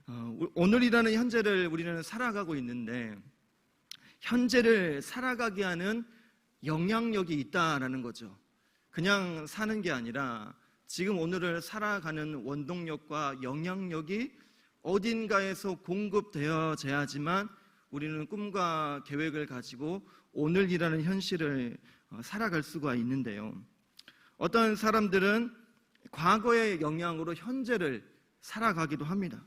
오늘이라는 현재를 우리는 살아가고 있는데 현재를 살아가게 하는 영향력이 있다라는 거죠. 그냥 사는 게 아니라 지금 오늘을 살아가는 원동력과 영향력이 어딘가에서 공급되어져야지만 우리는 꿈과 계획을 가지고 오늘이라는 현실을 살아갈 수가 있는데요. 어떤 사람들은 과거의 영향으로 현재를 살아가기도 합니다.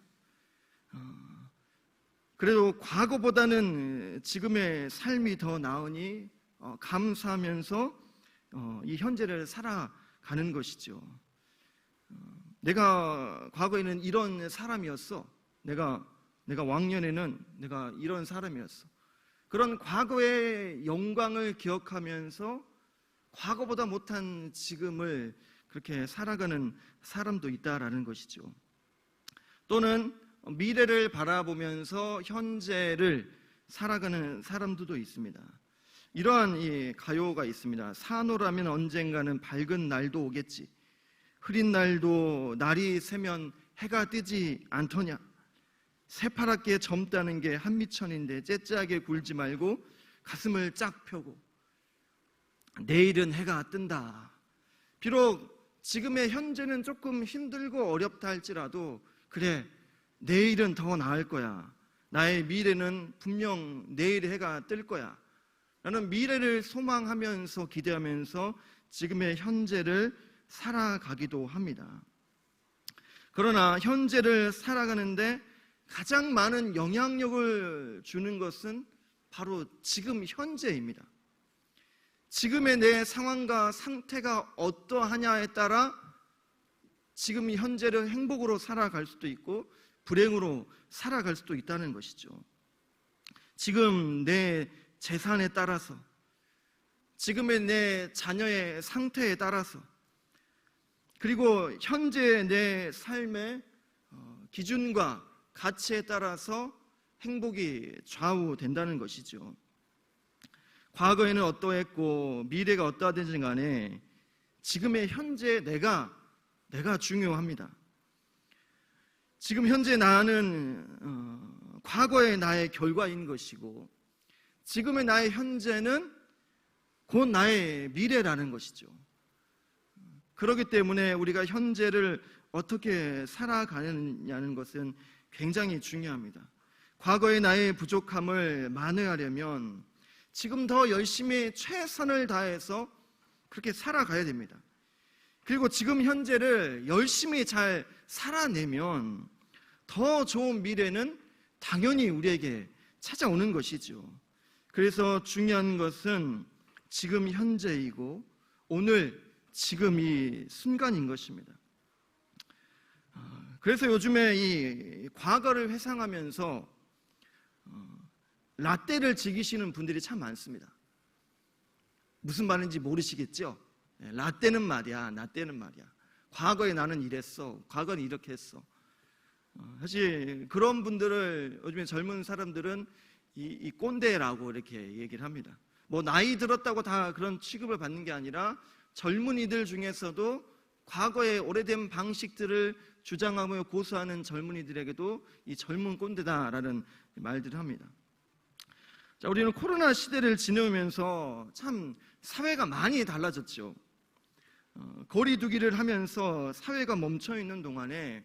그래도 과거보다는 지금의 삶이 더 나으니 감사하면서 이 현재를 살아가는 것이죠. 내가 과거에는 이런 사람이었어. 내가 왕년에는 내가 이런 사람이었어. 그런 과거의 영광을 기억하면서 과거보다 못한 지금을 그렇게 살아가는 사람도 있다라는 것이죠. 또는 미래를 바라보면서 현재를 살아가는 사람들도 있습니다. 이러한 이 가요가 있습니다. 사노라면 언젠가는 밝은 날도 오겠지. 흐린 날도 날이 새면 해가 뜨지 않더냐. 새파랗게 젊다는 게 한미천인데 째째하게 굴지 말고 가슴을 쫙 펴고 내일은 해가 뜬다. 비록 지금의 현재는 조금 힘들고 어렵다 할지라도 그래, 내일은 더 나을 거야. 나의 미래는 분명 내일 해가 뜰 거야. 나는 미래를 소망하면서 기대하면서 지금의 현재를 살아가기도 합니다. 그러나 현재를 살아가는데 가장 많은 영향력을 주는 것은 바로 지금 현재입니다. 지금의 내 상황과 상태가 어떠하냐에 따라 지금 현재를 행복으로 살아갈 수도 있고 불행으로 살아갈 수도 있다는 것이죠. 지금 내 재산에 따라서, 지금의 내 자녀의 상태에 따라서, 그리고 현재 내 삶의 기준과 가치에 따라서 행복이 좌우된다는 것이죠. 과거에는 어떠했고 미래가 어떠하든지 간에 지금의 현재 내가 중요합니다. 지금 현재 나는 과거의 나의 결과인 것이고 지금의 나의 현재는 곧 나의 미래라는 것이죠. 그렇기 때문에 우리가 현재를 어떻게 살아가느냐는 것은 굉장히 중요합니다. 과거의 나의 부족함을 만회하려면 지금 더 열심히 최선을 다해서 그렇게 살아가야 됩니다. 그리고 지금 현재를 열심히 잘 살아내면 더 좋은 미래는 당연히 우리에게 찾아오는 것이죠. 그래서 중요한 것은 지금 현재이고 오늘 지금 이 순간인 것입니다. 그래서 요즘에 이 과거를 회상하면서 라떼를 즐기시는 분들이 참 많습니다. 무슨 말인지 모르시겠죠? 라떼는 말이야. 과거에 나는 이랬어. 과거는 이렇게 했어. 사실 그런 분들을 요즘에 젊은 사람들은 이 꼰대라고 이렇게 얘기를 합니다. 뭐 나이 들었다고 다 그런 취급을 받는 게 아니라 젊은이들 중에서도 과거의 오래된 방식들을 주장하며 고수하는 젊은이들에게도 이 젊은 꼰대다라는 말들을 합니다. 자, 우리는 코로나 시대를 지내면서 참 사회가 많이 달라졌죠. 거리 두기를 하면서 사회가 멈춰 있는 동안에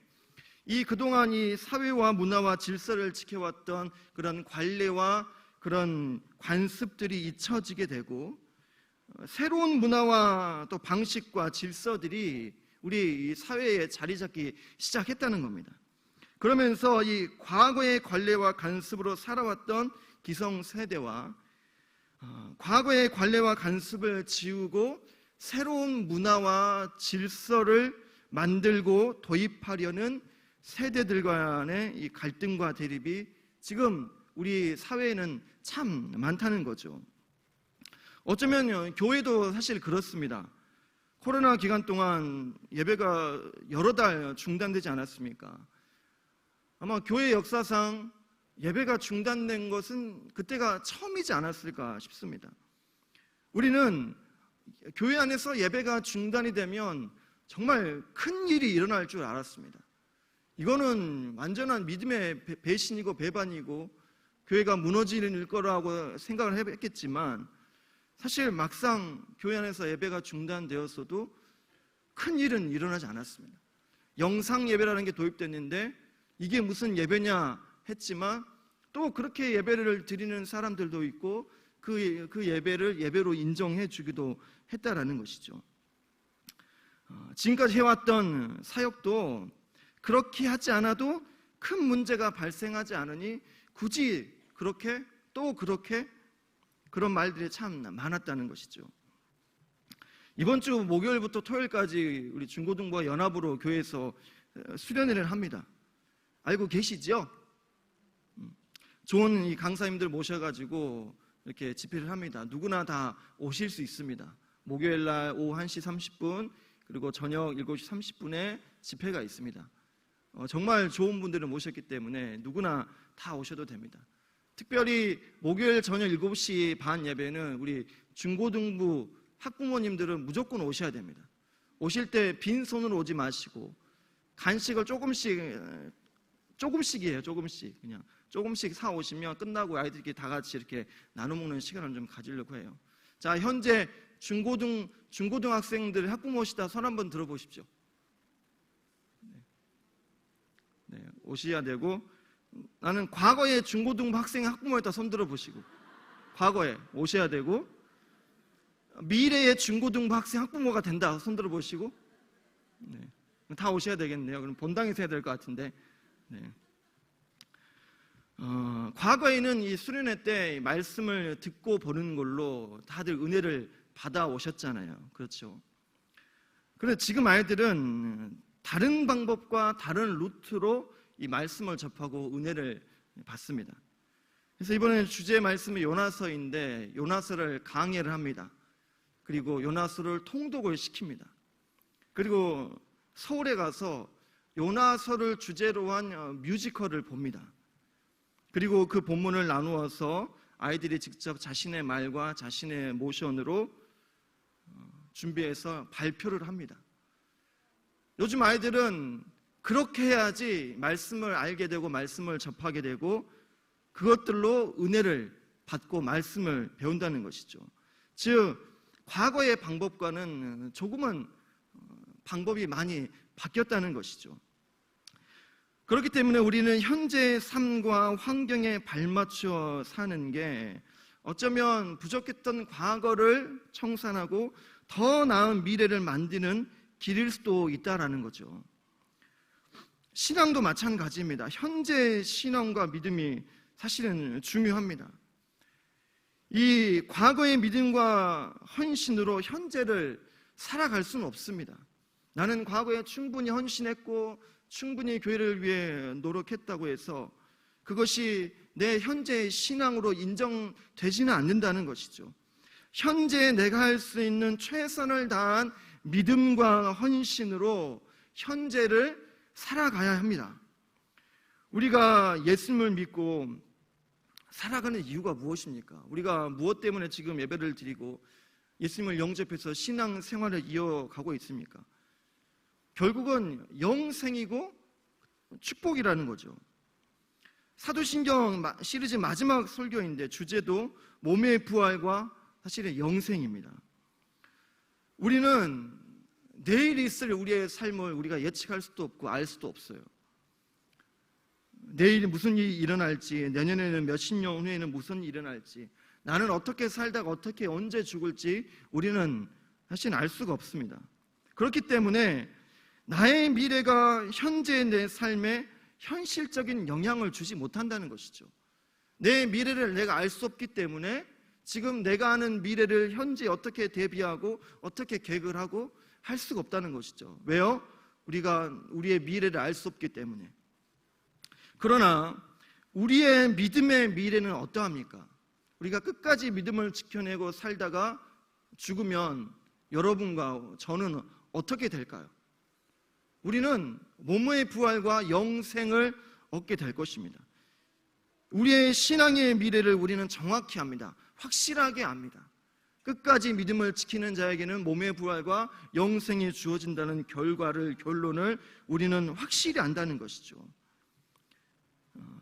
그동안 이 사회와 문화와 질서를 지켜왔던 그런 관례와 그런 관습들이 잊혀지게 되고 새로운 문화와 또 방식과 질서들이 우리 사회에 자리 잡기 시작했다는 겁니다. 그러면서 이 과거의 관례와 관습으로 살아왔던 기성세대와 과거의 관례와 관습을 지우고 새로운 문화와 질서를 만들고 도입하려는 세대들 간의 이 갈등과 대립이 지금 우리 사회에는 참 많다는 거죠. 어쩌면 교회도 사실 그렇습니다. 코로나 기간 동안 예배가 여러 달 중단되지 않았습니까? 아마 교회 역사상 예배가 중단된 것은 그때가 처음이지 않았을까 싶습니다. 우리는 교회 안에서 예배가 중단이 되면 정말 큰 일이 일어날 줄 알았습니다. 이거는 완전한 믿음의 배신이고 배반이고 교회가 무너지는 거라고 생각을 했겠지만, 사실 막상 교회 안에서 예배가 중단되었어도 큰 일은 일어나지 않았습니다. 영상 예배라는 게 도입됐는데 이게 무슨 예배냐 했지만, 또 그렇게 예배를 드리는 사람들도 있고 그 예배를 예배로 인정해 주기도 했다라는 것이죠. 지금까지 해왔던 사역도 그렇게 하지 않아도 큰 문제가 발생하지 않으니 굳이 그렇게 또 그렇게 그런 말들이 참 많았다는 것이죠. 이번 주 목요일부터 토요일까지 우리 중고등부와 연합으로 교회에서 수련회를 합니다. 알고 계시죠? 좋은 이 강사님들 모셔가지고 이렇게 집회를 합니다. 누구나 다 오실 수 있습니다. 목요일날 오후 1시 30분 그리고 저녁 7시 30분에 집회가 있습니다. 정말 좋은 분들을 모셨기 때문에 누구나 다 오셔도 됩니다. 특별히 목요일 저녁 7시 반 예배는 우리 중고등부 학부모님들은 무조건 오셔야 됩니다. 오실 때 빈손으로 오지 마시고 간식을 조금씩이에요. 그냥 조금씩 사 오시면 끝나고 아이들끼리 다 같이 이렇게 나눠 먹는 시간을 좀 가지려고 해요. 자, 현재 중고등학생들 학부모시다 손 한번 들어보십시오. 네, 오셔야 되고, 나는 과거에 중고등부 학생 학부모였다 손 들어보시고, 과거에 오셔야 되고, 미래의 중고등부 학생 학부모가 된다 손 들어보시고, 네, 다 오셔야 되겠네요. 그럼 본당에서 해야 될 것 같은데. 네. 과거에는 이 수련회 때 말씀을 듣고 보는 걸로 다들 은혜를 받아 오셨잖아요. 그렇죠. 그런데 지금 아이들은 다른 방법과 다른 루트로 이 말씀을 접하고 은혜를 받습니다. 그래서 이번에 주제 말씀이 요나서인데 요나서를 강해를 합니다. 그리고 요나서를 통독을 시킵니다. 그리고 서울에 가서 요나서를 주제로 한 뮤지컬을 봅니다. 그리고 그 본문을 나누어서 아이들이 직접 자신의 말과 자신의 모션으로 준비해서 발표를 합니다. 요즘 아이들은 그렇게 해야지 말씀을 알게 되고 말씀을 접하게 되고 그것들로 은혜를 받고 말씀을 배운다는 것이죠. 즉 과거의 방법과는 조금은 방법이 많이 바뀌었다는 것이죠. 그렇기 때문에 우리는 현재의 삶과 환경에 발맞추어 사는 게 어쩌면 부족했던 과거를 청산하고 더 나은 미래를 만드는 길일 수도 있다라는 거죠. 신앙도 마찬가지입니다. 현재의 신앙과 믿음이 사실은 중요합니다. 이 과거의 믿음과 헌신으로 현재를 살아갈 수는 없습니다. 나는 과거에 충분히 헌신했고 충분히 교회를 위해 노력했다고 해서 그것이 내 현재의 신앙으로 인정되지는 않는다는 것이죠. 현재 내가 할 수 있는 최선을 다한 믿음과 헌신으로 현재를 살아가야 합니다. 우리가 예수님을 믿고 살아가는 이유가 무엇입니까? 우리가 무엇 때문에 지금 예배를 드리고 예수님을 영접해서 신앙 생활을 이어가고 있습니까? 결국은 영생이고 축복이라는 거죠. 사도신경 시리즈 마지막 설교인데 주제도 몸의 부활과 사실은 영생입니다. 우리는 내일 있을 우리의 삶을 우리가 예측할 수도 없고 알 수도 없어요. 내일 무슨 일이 일어날지, 내년에는 몇십 년 후에는 무슨 일이 일어날지, 나는 어떻게 살다가 어떻게 언제 죽을지 우리는 사실 알 수가 없습니다. 그렇기 때문에 나의 미래가 현재의 내 삶에 현실적인 영향을 주지 못한다는 것이죠. 내 미래를 내가 알 수 없기 때문에 지금 내가 아는 미래를 현재 어떻게 대비하고 어떻게 계획을 하고 할 수가 없다는 것이죠. 왜요? 우리가 우리의 미래를 알 수 없기 때문에. 그러나 우리의 믿음의 미래는 어떠합니까? 우리가 끝까지 믿음을 지켜내고 살다가 죽으면 여러분과 저는 어떻게 될까요? 우리는 몸의 부활과 영생을 얻게 될 것입니다. 우리의 신앙의 미래를 우리는 정확히 압니다. 확실하게 압니다. 끝까지 믿음을 지키는 자에게는 몸의 부활과 영생이 주어진다는 결론을 우리는 확실히 안다는 것이죠.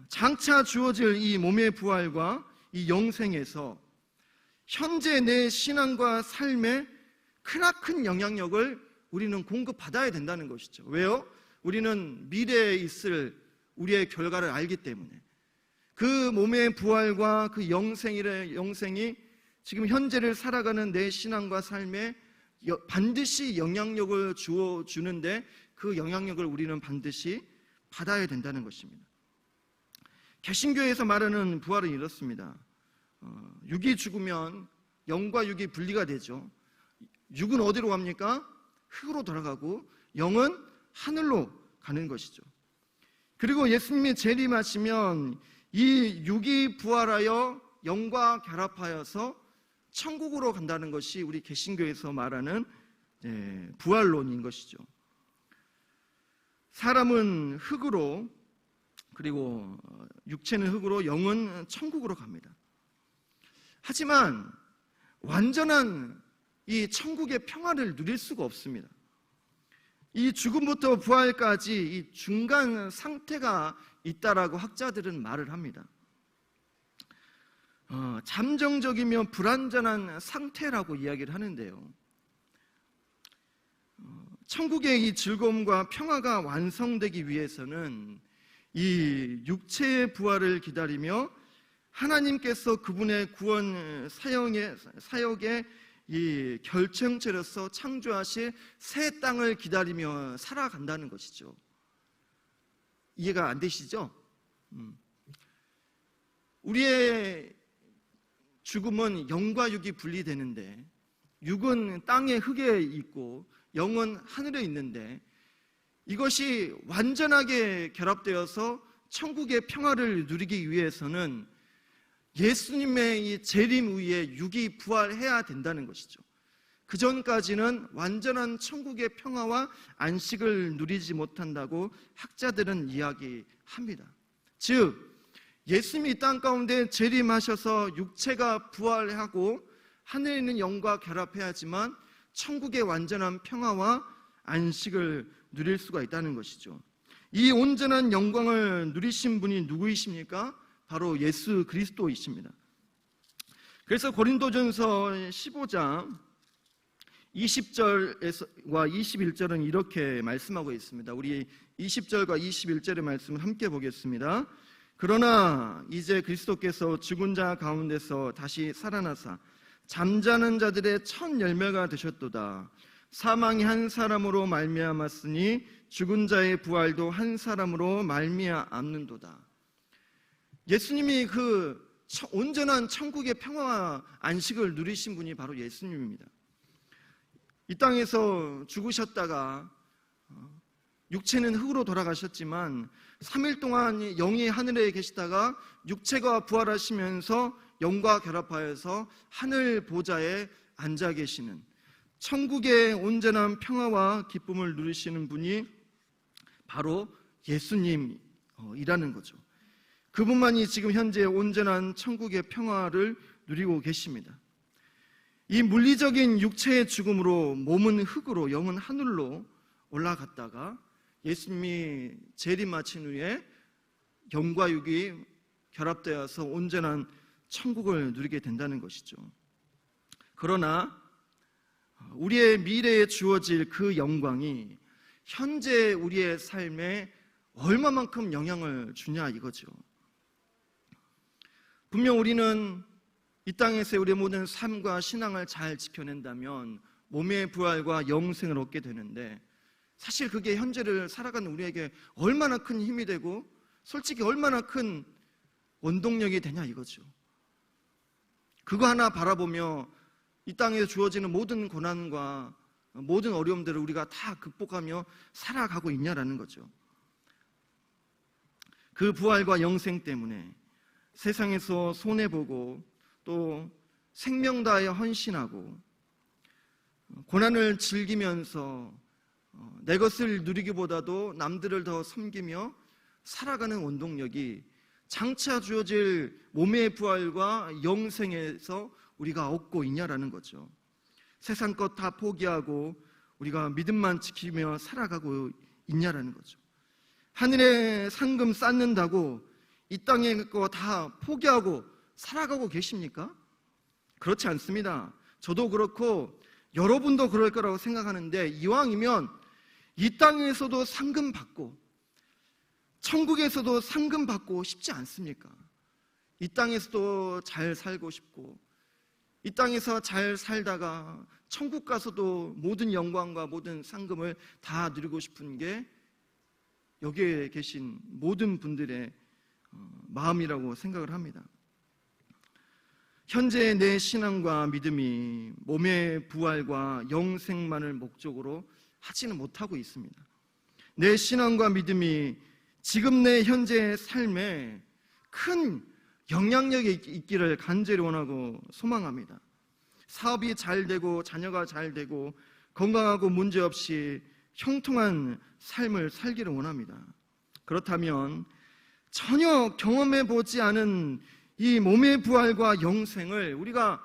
장차 주어질 이 몸의 부활과 이 영생에서 현재 내 신앙과 삶에 크나큰 영향력을 우리는 공급받아야 된다는 것이죠. 왜요? 우리는 미래에 있을 우리의 결과를 알기 때문에. 그 몸의 부활과 그 영생이 지금 현재를 살아가는 내 신앙과 삶에 반드시 영향력을 주는데 그 영향력을 우리는 반드시 받아야 된다는 것입니다. 개신교에서 말하는 부활은 이렇습니다. 육이 죽으면 영과 육이 분리가 되죠. 육은 어디로 갑니까? 흙으로 돌아가고 영은 하늘로 가는 것이죠. 그리고 예수님이 재림하시면 이 육이 부활하여 영과 결합하여서 천국으로 간다는 것이 우리 개신교에서 말하는 부활론인 것이죠. 사람은 흙으로, 그리고 육체는 흙으로, 영은 천국으로 갑니다. 하지만 완전한 이 천국의 평화를 누릴 수가 없습니다. 이 죽음부터 부활까지 이 중간 상태가 있다라고 학자들은 말을 합니다. 잠정적이며 불완전한 상태라고 이야기를 하는데요. 천국의 이 즐거움과 평화가 완성되기 위해서는 이 육체의 부활을 기다리며 하나님께서 그분의 구원 사역의 이 결정체로서 창조하실 새 땅을 기다리며 살아간다는 것이죠. 이해가 안 되시죠? 우리의 죽음은 영과 육이 분리되는데, 육은 땅의 흙에 있고 영은 하늘에 있는데, 이것이 완전하게 결합되어서 천국의 평화를 누리기 위해서는 예수님의 이 재림 후에 육이 부활해야 된다는 것이죠. 그 전까지는 완전한 천국의 평화와 안식을 누리지 못한다고 학자들은 이야기합니다. 즉 예수님이 이 땅 가운데 재림하셔서 육체가 부활하고 하늘에 있는 영과 결합해야지만 천국의 완전한 평화와 안식을 누릴 수가 있다는 것이죠. 이 온전한 영광을 누리신 분이 누구이십니까? 바로 예수 그리스도이십니다. 그래서 고린도전서 15장 20절과 21절은 이렇게 말씀하고 있습니다. 우리 20절과 21절의 말씀을 함께 보겠습니다. 그러나 이제 그리스도께서 죽은 자 가운데서 다시 살아나사 잠자는 자들의 첫 열매가 되셨도다. 사망이 한 사람으로 말미암았으니 죽은 자의 부활도 한 사람으로 말미암는도다. 예수님이 그 온전한 천국의 평화와 안식을 누리신 분이 바로 예수님입니다. 이 땅에서 죽으셨다가 육체는 흙으로 돌아가셨지만 3일 동안 영이 하늘에 계시다가 육체가 부활하시면서 영과 결합하여서 하늘 보좌에 앉아 계시는, 천국의 온전한 평화와 기쁨을 누리시는 분이 바로 예수님이라는 거죠. 그분만이 지금 현재 온전한 천국의 평화를 누리고 계십니다. 이 물리적인 육체의 죽음으로 몸은 흙으로 영은 하늘로 올라갔다가 예수님이 재림하신 후에 영과 육이 결합되어서 온전한 천국을 누리게 된다는 것이죠. 그러나 우리의 미래에 주어질 그 영광이 현재 우리의 삶에 얼마만큼 영향을 주냐 이거죠. 분명 우리는 이 땅에서 우리의 모든 삶과 신앙을 잘 지켜낸다면 몸의 부활과 영생을 얻게 되는데, 사실 그게 현재를 살아가는 우리에게 얼마나 큰 힘이 되고 솔직히 얼마나 큰 원동력이 되냐 이거죠. 그거 하나 바라보며 이 땅에 주어지는 모든 고난과 모든 어려움들을 우리가 다 극복하며 살아가고 있냐라는 거죠. 그 부활과 영생 때문에 세상에서 손해보고 또 생명 다하여 헌신하고 고난을 즐기면서 내 것을 누리기보다도 남들을 더 섬기며 살아가는 원동력이 장차 주어질 몸의 부활과 영생에서 우리가 얻고 있냐라는 거죠. 세상 것 다 포기하고 우리가 믿음만 지키며 살아가고 있냐라는 거죠. 하늘에 상금 쌓는다고 이 땅의 거 다 포기하고 살아가고 계십니까? 그렇지 않습니다. 저도 그렇고 여러분도 그럴 거라고 생각하는데, 이왕이면 이 땅에서도 상금 받고 천국에서도 상금 받고 싶지 않습니까? 이 땅에서도 잘 살고 싶고, 이 땅에서 잘 살다가 천국 가서도 모든 영광과 모든 상금을 다 누리고 싶은 게 여기에 계신 모든 분들의 마음이라고 생각을 합니다. 현재 내 신앙과 믿음이 몸의 부활과 영생만을 목적으로 하지는 못하고 있습니다. 내 신앙과 믿음이 지금 내 현재의 삶에 큰 영향력이 있기를 간절히 원하고 소망합니다. 사업이 잘 되고 자녀가 잘 되고 건강하고 문제없이 형통한 삶을 살기를 원합니다. 그렇다면 전혀 경험해 보지 않은 이 몸의 부활과 영생을 우리가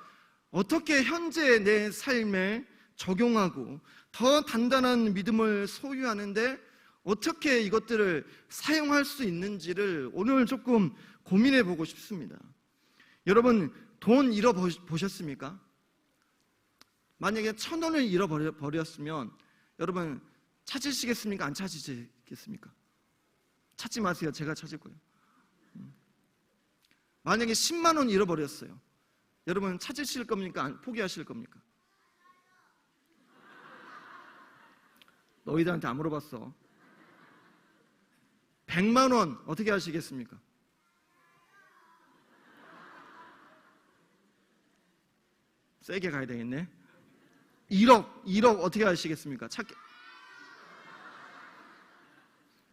어떻게 현재 내 삶에 적용하고 더 단단한 믿음을 소유하는데 어떻게 이것들을 사용할 수 있는지를 오늘 조금 고민해 보고 싶습니다. 여러분, 돈 잃어보셨습니까? 만약에 1,000원을 잃어버렸으면 여러분 찾으시겠습니까? 안 찾으시겠습니까? 찾지 마세요. 제가 찾을 거예요. 만약에 10만 원 잃어버렸어요. 여러분 찾으실 겁니까? 포기하실 겁니까? 너희들한테 안 물어봤어. 100만 원 어떻게 하시겠습니까? 세게 가야 되겠네. 1억 어떻게 하시겠습니까?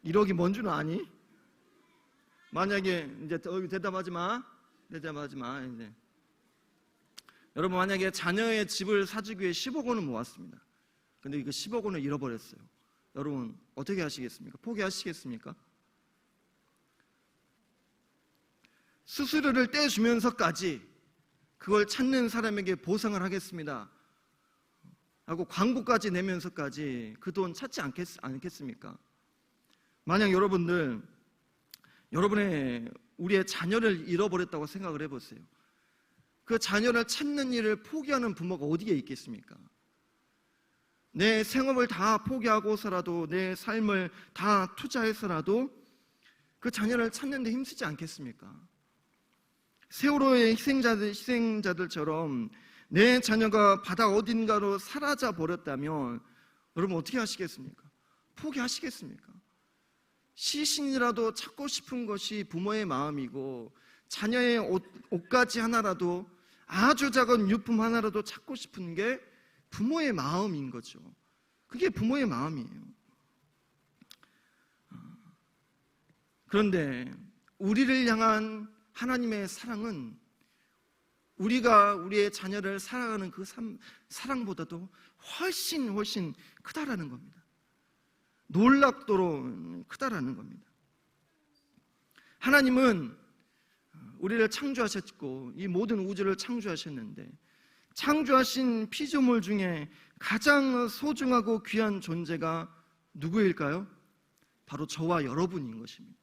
1억이 뭔 줄 아니? 만약에 이제 대답하지 마. 이제. 여러분, 만약에 자녀의 집을 사주기 위해 10억 원을 모았습니다. 근데 이거 10억 원을 잃어버렸어요. 여러분 어떻게 하시겠습니까? 포기하시겠습니까? 수수료를 떼주면서까지 그걸 찾는 사람에게 보상을 하겠습니다 하고 광고까지 내면서까지 그 돈 찾지 않겠습니까? 만약 우리의 자녀를 잃어버렸다고 생각을 해보세요. 그 자녀를 찾는 일을 포기하는 부모가 어디에 있겠습니까? 내 생업을 다 포기하고서라도 내 삶을 다 투자해서라도 그 자녀를 찾는 데 힘쓰지 않겠습니까? 세월호의 희생자들처럼 내 자녀가 바다 어딘가로 사라져 버렸다면 여러분 어떻게 하시겠습니까? 포기하시겠습니까? 시신이라도 찾고 싶은 것이 부모의 마음이고, 자녀의 옷가지 하나라도, 아주 작은 유품 하나라도 찾고 싶은 게 부모의 마음인 거죠. 그게 부모의 마음이에요. 그런데 우리를 향한 하나님의 사랑은 우리가 우리의 자녀를 사랑하는 그 사랑보다도 훨씬 크다라는 겁니다. 놀랍도록 크다라는 겁니다. 하나님은 우리를 창조하셨고 이 모든 우주를 창조하셨는데, 창조하신 피조물 중에 가장 소중하고 귀한 존재가 누구일까요? 바로 저와 여러분인 것입니다.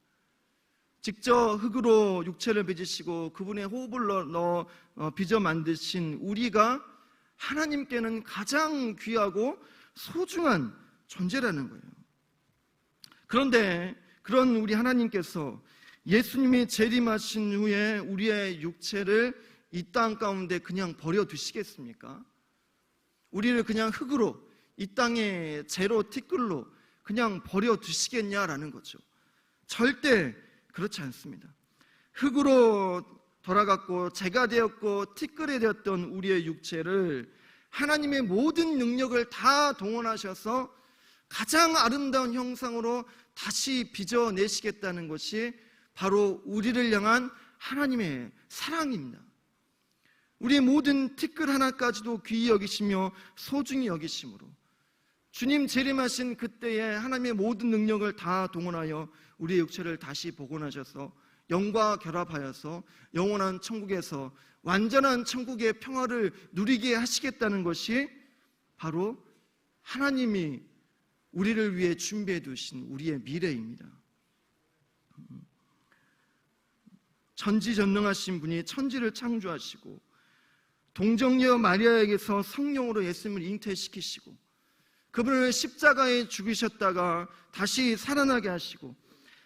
직접 흙으로 육체를 빚으시고 그분의 호흡을 넣어 빚어 만드신 우리가 하나님께는 가장 귀하고 소중한 존재라는 거예요. 그런데 그런 우리 하나님께서 예수님이 재림하신 후에 우리의 육체를 이 땅 가운데 그냥 버려두시겠습니까? 우리를 그냥 흙으로, 이 땅의 재로 티끌로 그냥 버려두시겠냐라는 거죠. 절대 그렇지 않습니다. 흙으로 돌아갔고 재가 되었고 티끌이 되었던 우리의 육체를 하나님의 모든 능력을 다 동원하셔서 가장 아름다운 형상으로 다시 빚어내시겠다는 것이 바로 우리를 향한 하나님의 사랑입니다. 우리의 모든 티끌 하나까지도 귀히 여기시며 소중히 여기심으로 주님 재림하신 그때에 하나님의 모든 능력을 다 동원하여 우리의 육체를 다시 복원하셔서 영과 결합하여서 영원한 천국에서 완전한 천국의 평화를 누리게 하시겠다는 것이 바로 하나님이 우리를 위해 준비해 두신 우리의 미래입니다. 전지전능하신 분이 천지를 창조하시고 동정녀 마리아에게서 성령으로 예수님을 잉태시키시고 그분을 십자가에 죽이셨다가 다시 살아나게 하시고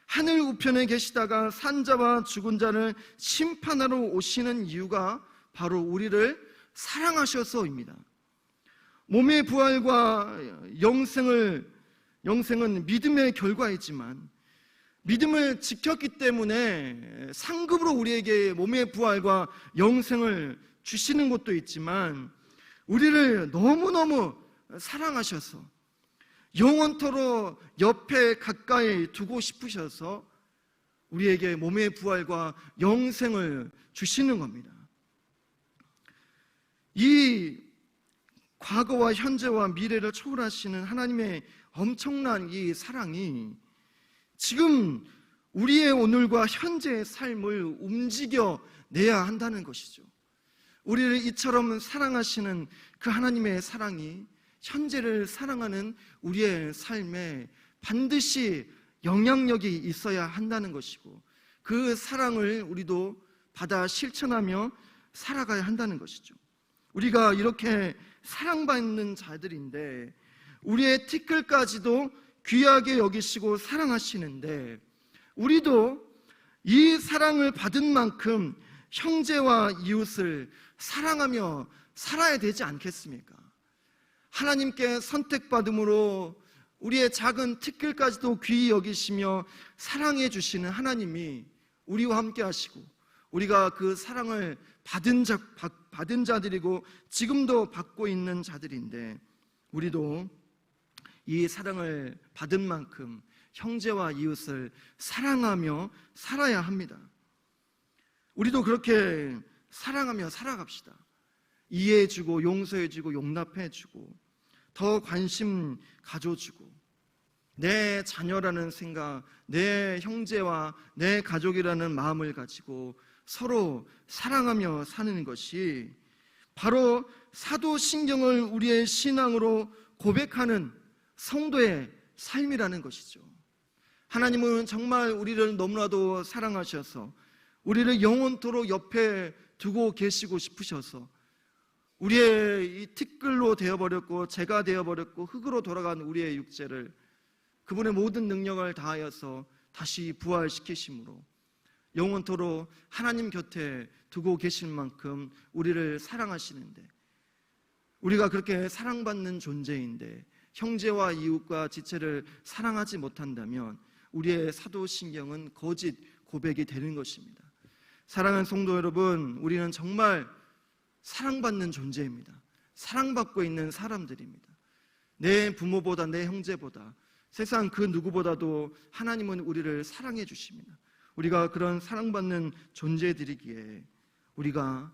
하늘 우편에 계시다가 산자와 죽은 자를 심판하러 오시는 이유가 바로 우리를 사랑하셔서입니다. 몸의 부활과 영생은 믿음의 결과이지만 믿음을 지켰기 때문에 상급으로 우리에게 몸의 부활과 영생을 주시는 것도 있지만 우리를 너무너무 사랑하셔서 영원토록 옆에 가까이 두고 싶으셔서 우리에게 몸의 부활과 영생을 주시는 겁니다. 이 과거와 현재와 미래를 초월하시는 하나님의 엄청난 이 사랑이 지금 우리의 오늘과 현재의 삶을 움직여내야 한다는 것이죠. 우리를 이처럼 사랑하시는 그 하나님의 사랑이 현재를 사랑하는 우리의 삶에 반드시 영향력이 있어야 한다는 것이고 그 사랑을 우리도 받아 실천하며 살아가야 한다는 것이죠. 우리가 이렇게 사랑받는 자들인데 우리의 티끌까지도 귀하게 여기시고 사랑하시는데 우리도 이 사랑을 받은 만큼 형제와 이웃을 사랑하며 살아야 되지 않겠습니까? 하나님께 선택받음으로 우리의 작은 티끌까지도 귀히 여기시며 사랑해 주시는 하나님이 우리와 함께 하시고 우리가 그 사랑을 받은 자들이고 지금도 받고 있는 자들인데 우리도 이 사랑을 받은 만큼 형제와 이웃을 사랑하며 살아야 합니다. 우리도 그렇게 사랑하며 살아갑시다. 이해해주고 용서해주고 용납해주고 더 관심 가져주고 내 자녀라는 생각, 내 형제와 내 가족이라는 마음을 가지고 서로 사랑하며 사는 것이 바로 사도신경을 우리의 신앙으로 고백하는 성도의 삶이라는 것이죠. 하나님은 정말 우리를 너무나도 사랑하셔서 우리를 영원토록 옆에 두고 계시고 싶으셔서 우리의 이 티끌로 되어버렸고 재가 되어버렸고 흙으로 돌아간 우리의 육체를 그분의 모든 능력을 다하여서 다시 부활시키심으로 영원토록 하나님 곁에 두고 계실 만큼 우리를 사랑하시는데 우리가 그렇게 사랑받는 존재인데 형제와 이웃과 지체를 사랑하지 못한다면 우리의 사도신경은 거짓 고백이 되는 것입니다. 사랑하는 성도 여러분, 우리는 정말 사랑받는 존재입니다. 사랑받고 있는 사람들입니다. 내 부모보다 내 형제보다 세상 그 누구보다도 하나님은 우리를 사랑해 주십니다. 우리가 그런 사랑받는 존재들이기에 우리가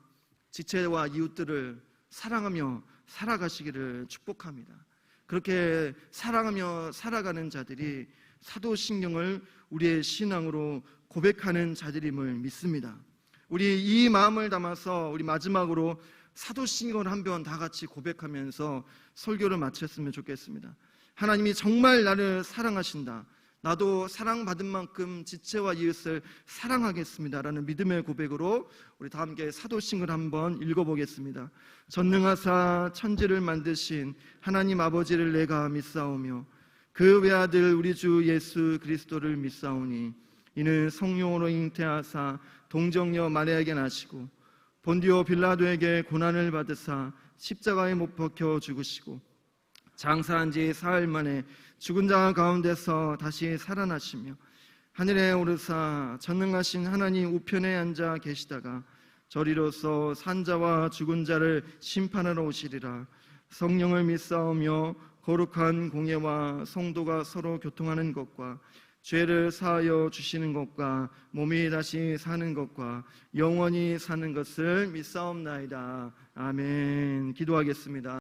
지체와 이웃들을 사랑하며 살아가시기를 축복합니다. 그렇게 사랑하며 살아가는 자들이 사도신경을 우리의 신앙으로 고백하는 자들임을 믿습니다. 우리 이 마음을 담아서 우리 마지막으로 사도신경을 한번 다 같이 고백하면서 설교를 마쳤으면 좋겠습니다. 하나님이 정말 나를 사랑하신다. 나도 사랑받은 만큼 지체와 이웃을 사랑하겠습니다 라는 믿음의 고백으로 우리 다 함께 사도신경을 한번 읽어보겠습니다. 전능하사 천지를 만드신 하나님 아버지를 내가 믿사오며 그 외아들 우리 주 예수 그리스도를 믿사오니 이는 성령으로 잉태하사 동정녀 마리아에게 나시고 본디오 빌라도에게 고난을 받으사 십자가에 못 박혀 죽으시고 장사한 지 사흘 만에 죽은 자 가운데서 다시 살아나시며 하늘에 오르사 전능하신 하나님 우편에 앉아 계시다가 저리로서 산자와 죽은 자를 심판하러 오시리라. 성령을 믿사오며 거룩한 공예와 성도가 서로 교통하는 것과 죄를 사하여 주시는 것과 몸이 다시 사는 것과 영원히 사는 것을 믿사옵나이다. 아멘. 기도하겠습니다.